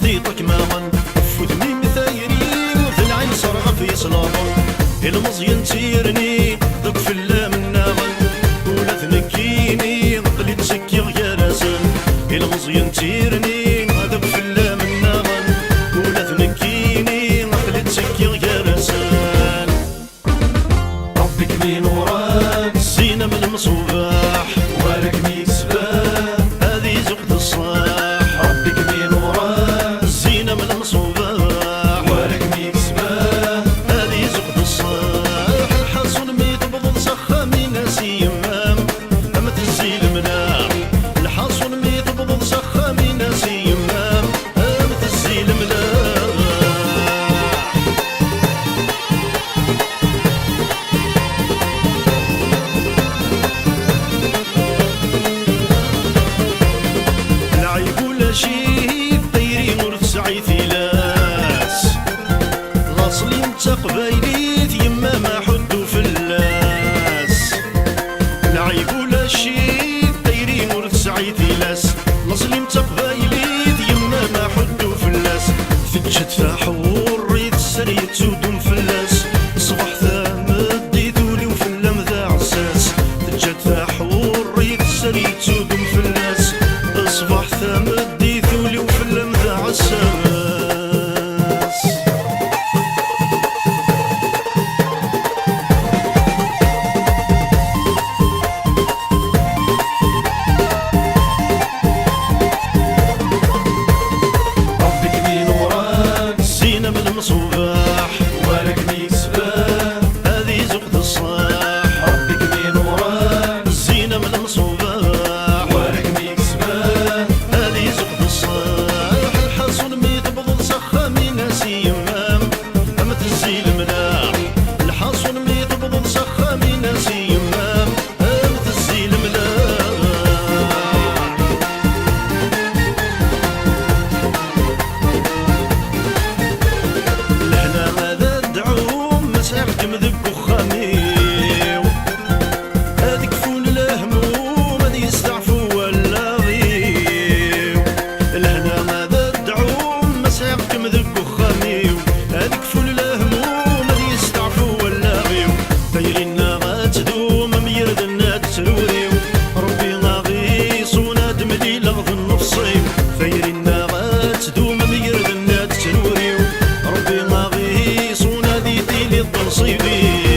سديطك ماغن فوتني مثايرين وفي العين صرغ في صلاطن المزين تيرني ضد في اللام الناغن ولا تنكيني قلت سكي غيرسن المزين تيرني ضد في اللام الناغن ولا تنكيني قلت سكي غيرسن ربي كمين وراك سينا من المصباح ولك ميسبان هذه زقد الصاح ربي كمين وراك زينة من المصباح ولك ميسبان هذه زقد الصاح الحصن ميت بضل سخة من ناسي يمام أما تنزيل منام الحصن ميت بضل سخة من ناسي يمام أما تنزيل منام شي طيرين ورفسعي ثلاث لاصلي انت قبايليت يما ما حدو فلاس العيب ولا شي طيرين ورفسعي ثلاث لاصلي انت قبايليت يما ما حدو فلاس فتشت فحور ريت سريت سودون فلاس صبح ثامد ديتولي وفلام ذا عساس فتشت فحور ريت سريت سودون فلاس صبح ثامد ديتولي وفلام ذا عساس ربي كمين وراك زينة من المصباح ولك ميسبان هذه زقد الصاح ربي كمين وراك زينة من المصباح ولك ميسبان هذه زقد الصاح الحصن ميت بضل سخة من ناسي يمام أما تنزيل منام الحصن ميت بضل سخة من ناسي يمام أما تنزيل منام لهنا هذا الدعوم مساعدكم ذك وخاميو هذيك فون الهموم هذي يستعفو ولا غيو لهنا هذا الدعوم مساعدكم ذك وخاميو هذيك فون الهموم هذي يستعفو ولا غيو دايرين غاتدوم ميردنا تسروريو ربي غاغيص ونادم لي لغض النفصيو دايرين غاتدوم ميردنا تسروريو ربي غاغيص ونادي لي الضنصيبي